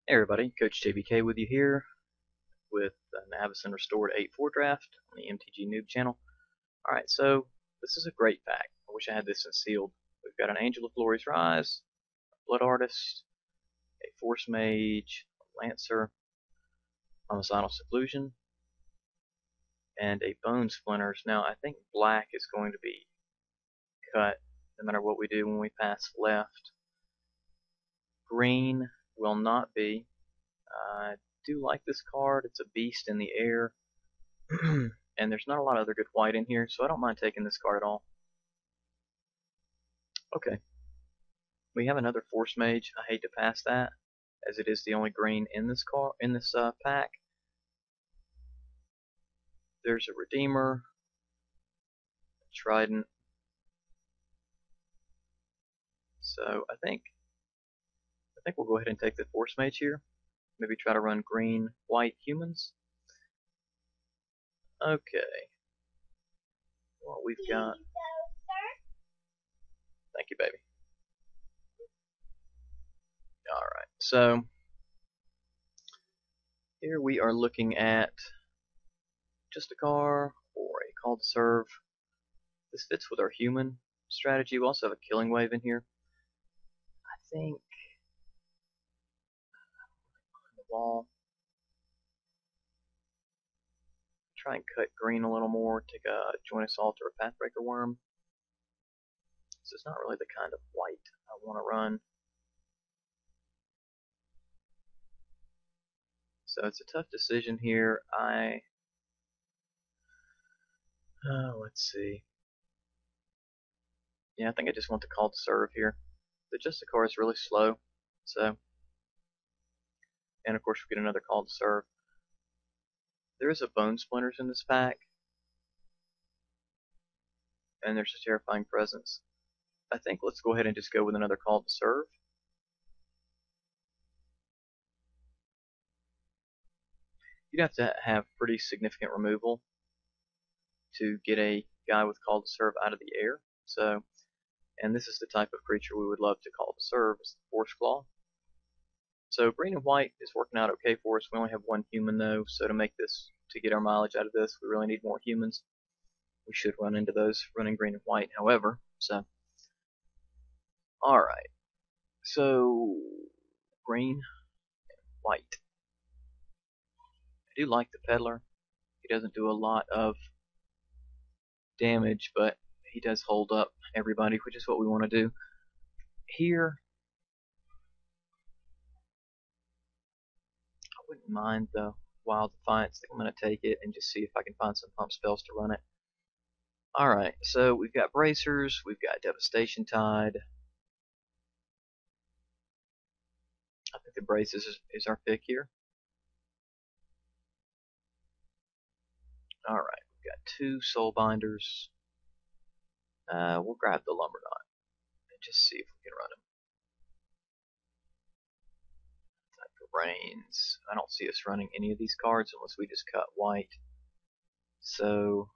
Hey everybody, Coach JBK with you here with an avacyn restored 8-4 draft on the MTGO channel. Alright, so this is a great pack. I wish I had this in sealed. We've got an Angel of Glory's Rise, a Blood Artist, a Force Mage, a Lancer, Homicidal Seclusion, and a Bone Splinters. Now I think black is going to be cut no matter what we do when we pass left. Green will not be. I do like this card. It's a beast in the air. And there's not a lot of other good white in here, so I don't mind taking this card at all. Okay. We have another Force Mage. I hate to pass that, as it is the only green in this pack. There's a Redeemer, a Trident. So I think we'll go ahead and take the Force Mage here. Maybe try to run green, white humans. Okay. Well, we've got. Thank you, baby. Alright, so here we are looking at just a car or a call to serve. This fits with our human strategy. We also have a killing wave in here. I think the wall. Try and cut green a little more. Take a Joint Assault or a Pathbreaker Worm. This is not really the kind of white I want to run. So it's a tough decision here. Let's see. Yeah, I think I just want the call to serve here. The Justicar is really slow, so. And of course we get another call to serve. There is a Bone Splinters in this pack. And there's a Terrifying Presence. I think let's go ahead and just go with another call to serve. You'd have to have pretty significant removal to get a guy with call to serve out of the air. So, and this is the type of creature we would love to call to serve, is the Force Claw. So green and white is working out okay for us. We only have one human though, so to get our mileage out of this, we really need more humans. We should run into those running green and white, however. So, alright. So, green and white. I do like the Peddler. He doesn't do a lot of damage, but he does hold up everybody, which is what we want to do. Here, I wouldn't mind the Wild Defiance. I think I'm going to take it and just see if I can find some pump spells to run it. Alright, so we've got Bracers, we've got Devastation Tide. I think the Braces is our pick here. Alright, we've got 2 Soulbinders. We'll grab the Lumberknot and just see if we can run him. Time for Brains. I don't see us running any of these cards unless we just cut white. So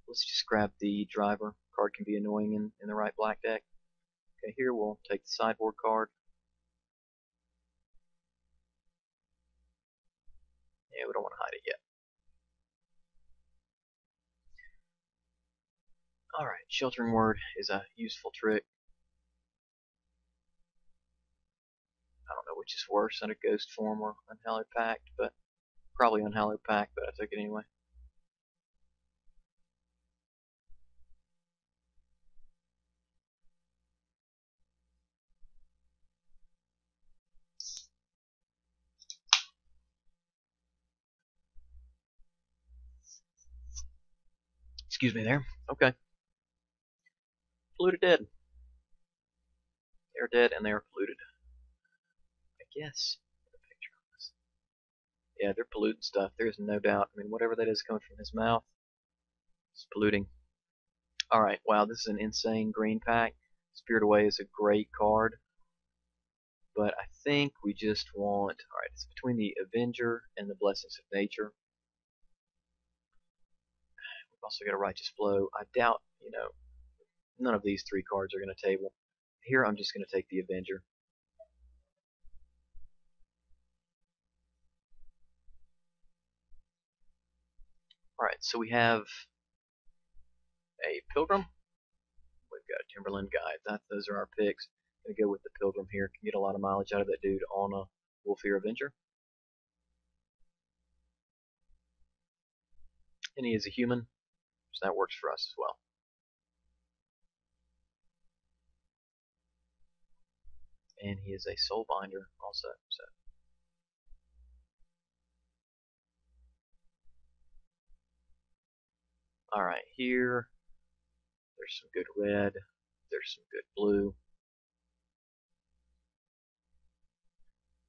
let's just grab the Driver. Card can be annoying in the right black deck. Okay, here we'll take the sideboard card. Yeah, we don't want to hide it yet. Alright, Sheltering Word is a useful trick. I don't know which is worse, in a Ghost form or Unhallowed Pact, but probably Unhallowed Pact, but I took it anyway. Excuse me there. Okay. Polluted dead. They're dead and they are polluted. I guess. Put a picture on this. Yeah, they're polluting stuff. There's no doubt. I mean, whatever that is coming from his mouth, it's polluting. Alright, wow, this is an insane green pack. Spirit Away is a great card. But I think we just want. Alright, it's between the Avenger and the Blessings of Nature. We've also got a Righteous Blow. I doubt, none of these 3 cards are going to table. Here I'm just going to take the Avenger. Alright, so we have a Pilgrim. We've got a Timberland Guide. Those are our picks. Gonna go with the Pilgrim here. Can get a lot of mileage out of that dude on a Wolfear Avenger. And he is a human, so that works for us as well. And he is a Soulbinder also. So alright, here there's some good red, there's some good blue.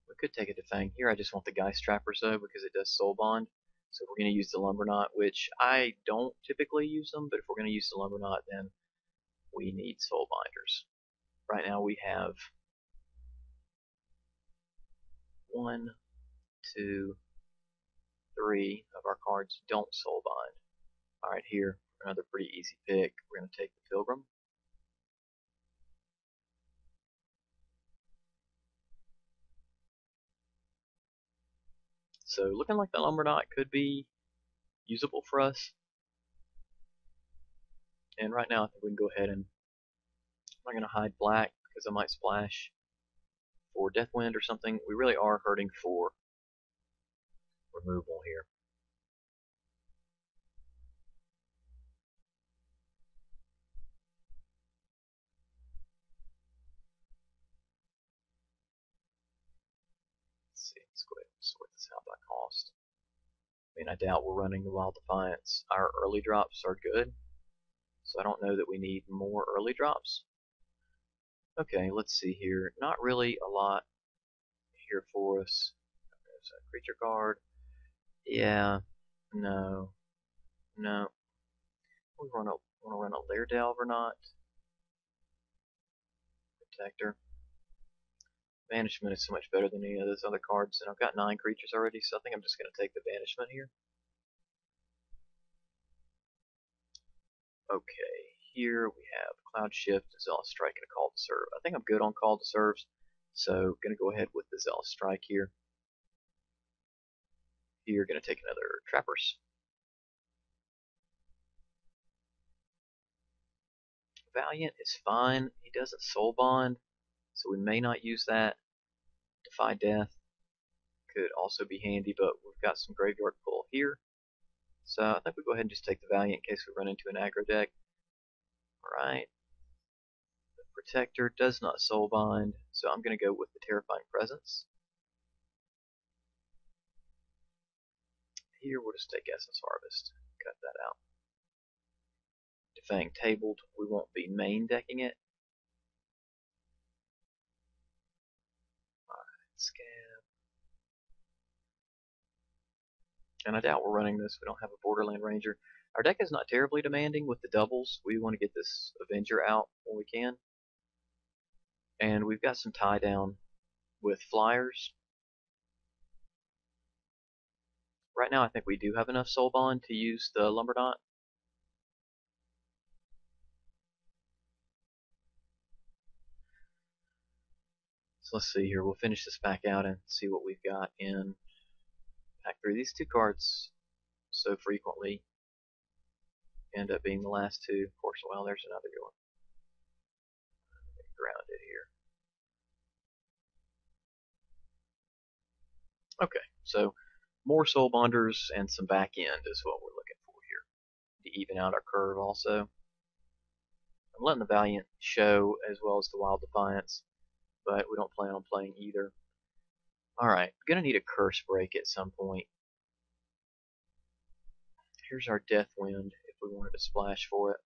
We could take a Defang here. I just want the Geist Trappers though because it does Soul Bond. So we're going to use the Lumberknot, which I don't typically use them, but if we're going to use the Lumberknot, then we need Soul Binders. Right now we have 1, 2, 3 of our cards don't Soul Bind. Alright, here, another pretty easy pick. We're going to take the Pilgrim. So looking like the Lumberknot could be usable for us. And right now I think we can go ahead and I'm not going to hide black because I might splash for Deathwind or something. We really are hurting for removal here. Let's see, let's go ahead and sort this out by cost. I mean, I doubt we're running the Wild Defiance. Our early drops are good, so I don't know that we need more early drops. Okay, let's see here. Not really a lot here for us. There's a creature card. Yeah, no, no. We want to run a Lair Delve or not? Protector. Banishment is so much better than any of those other cards, and I've got 9 creatures already, so I think I'm just going to take the Banishment here. Okay, here we have Cloud Shift, Zealous Strike, and a Call to Serve. I think I'm good on Call to Serves, so going to go ahead with the Zealous Strike here. Here, going to take another Trappers. Valiant is fine. He doesn't Soul Bond, so we may not use that. Defy Death could also be handy, but we've got some Graveyard Pull here. So I think we go ahead and just take the Valiant in case we run into an aggro deck. Alright. The Protector does not Soul Bind, so I'm going to go with the Terrifying Presence. Here we'll just take Essence Harvest. Cut that out. Defang tabled, we won't be main decking it. Alright, Scab. And I doubt we're running this. We don't have a Borderland Ranger. Our deck is not terribly demanding with the doubles. We want to get this Avenger out when we can. And we've got some tie down with Flyers. Right now I think we do have enough Soul Bond to use the Lumberknot. So let's see here. We'll finish this back out and see what we've got in pack 3. These 2 cards so frequently end up being the last 2. Of course, well, there's another good one. Grounded here. Okay, so more Soul Bonders and some back end is what we're looking for here to even out our curve also. I'm letting the Valiant show as well as the Wild Defiance, but we don't plan on playing either. Alright, gonna need a Curse Break at some point. Here's our Deathwind if we wanted to splash for it.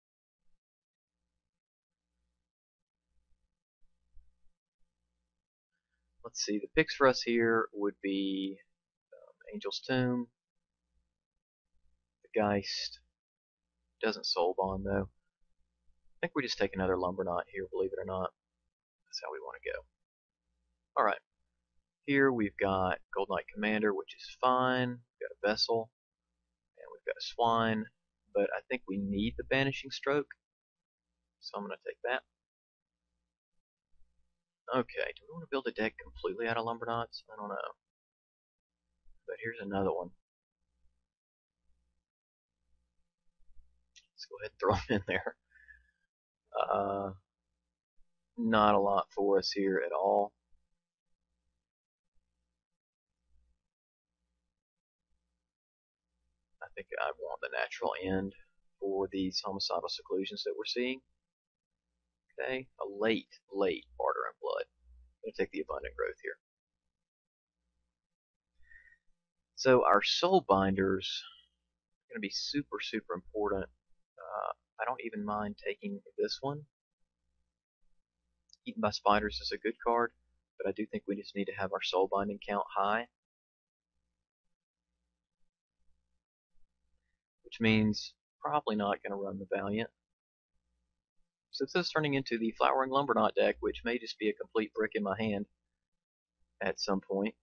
Let's see, the picks for us here would be Angel's Tomb, the Geist, doesn't Soul Bond though. I think we just take another Lumberknot here, believe it or not. That's how we want to go. Alright, here we've got Gold Knight Commander, which is fine. We've got a Vessel, and we've got a Swine, but I think we need the Banishing Stroke, so I'm going to take that. Okay, do we want to build a deck completely out of Lumberknots? I don't know. But here's another one. go ahead and throw them in there. Not a lot for us here at all. I think I want the natural end for these homicidal seclusions that we're seeing. Okay, a late barter and blood. I'm going to take the abundant growth here. So our soul binders are going to be super important. I don't even mind taking this one. Eaten by Spiders is a good card, but I do think we just need to have our soul binding count high. Which means probably not going to run the Valiant. Since this is turning into the Flowering Lumberknot deck, which may just be a complete brick in my hand at some point.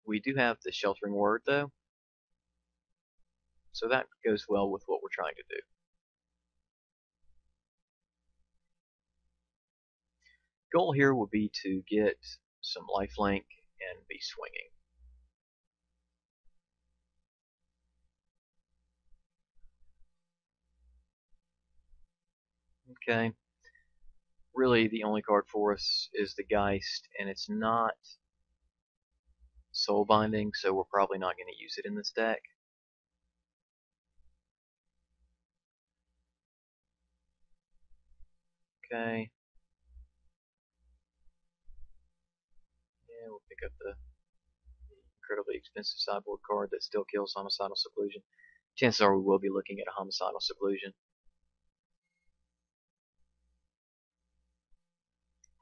We do have the Sheltering Word though, so that goes well with what we're trying to do. Goal here will be to get some lifelink and be swinging. Okay. Really, the only card for us is the Geist, and it's not soul binding, so we're probably not going to use it in this deck. Okay. Yeah, we'll pick up the incredibly expensive sideboard card that still kills Homicidal Seclusion. Chances are we will be looking at a Homicidal Seclusion.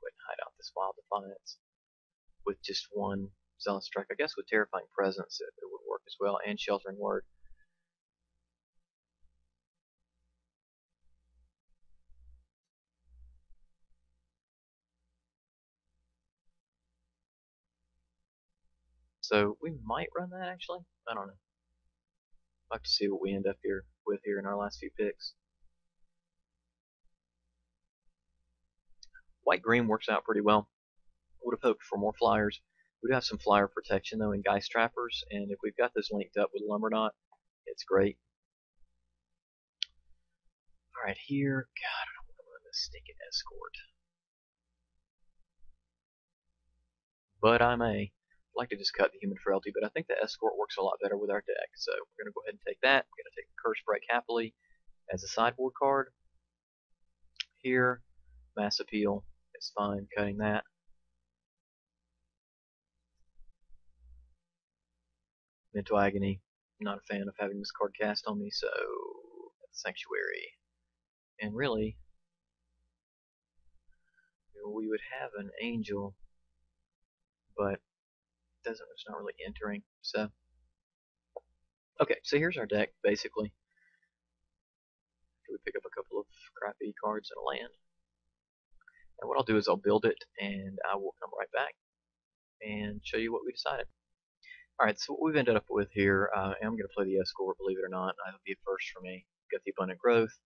Go ahead and hide out this Wild Defiance with just one Zealous Strike. I guess with Terrifying Presence it would work as well, and Sheltering Word. So we might run that actually. I don't know. I'll have to see what we end up with here in our last few picks. White-green works out pretty well. Would have hoped for more flyers. We do have some flyer protection though in Geist Trappers, and if we've got this linked up with Lumberknot, it's great. Alright, here, God, I don't want to run this stinking Escort. But I may. I'd like to just cut the Human Frailty, but I think the Escort works a lot better with our deck, so we're going to go ahead and take that. I'm going to take the Curse Break happily as a sideboard card. Here, Mass Appeal is fine, cutting that. Mental Agony, not a fan of having this card cast on me, so Sanctuary. And really, we would have an Angel, but it's not really entering. So, okay, so here's our deck basically. We pick up a couple of crappy cards and a land. And what I'll do is I'll build it, and I will come right back and show you what we decided. Alright, so what we've ended up with here, I'm going to play the Escort, believe it or not. That'll be a first for me. We've got the Abundant Growth.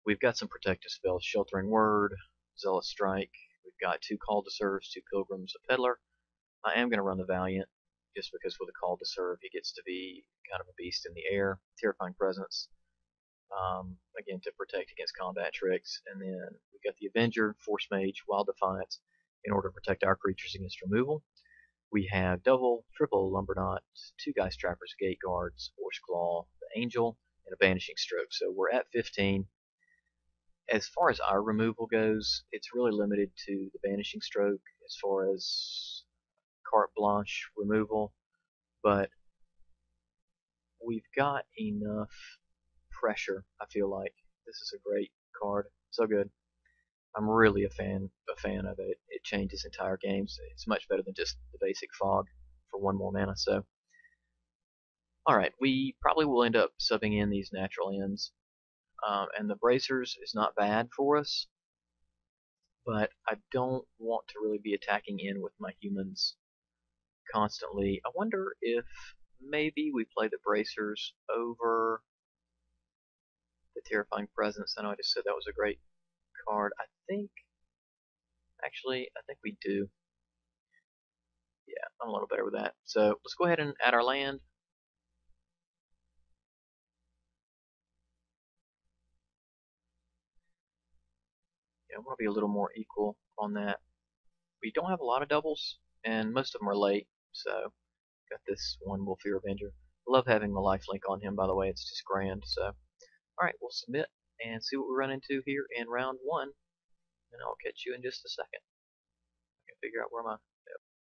We've got some protective spells, Sheltering Word, Zealous Strike. We've got 2 Call to Serves, 2 Pilgrims, a Peddler. I am going to run the Valiant, just because with a Call to Serve, he gets to be kind of a beast in the air. Terrifying Presence, again, to protect against combat tricks. And then we've got the Avenger, Force Mage, Wild Defiance, in order to protect our creatures against removal. We have double, triple Lumberknot, 2 Geist Trappers, Gate Guards, Force Claw, the Angel, and a Vanishing Stroke. So we're at 15. As far as our removal goes, it's really limited to the Vanishing Stroke as far as carte blanche removal, but we've got enough pressure. I feel like this is a great card, so good. I'm really a fan of it. It changes entire games. It's much better than just the basic fog for 1 more mana. So, alright, we probably will end up subbing in these natural ends. And the bracers is not bad for us, but I don't want to really be attacking in with my humans constantly. I wonder if maybe we play the bracers over the Terrifying Presence. I know I just said that was a great card. I think we do. Yeah, I'm a little better with that. So let's go ahead and add our land. I want to be a little more equal on that. We don't have a lot of doubles, and most of them are late, so got this one Wolfie Revenger. I love having the lifelink on him, by the way. It's just grand. So, alright, we'll submit and see what we run into here in round 1, and I'll catch you in just a second. I can figure out where my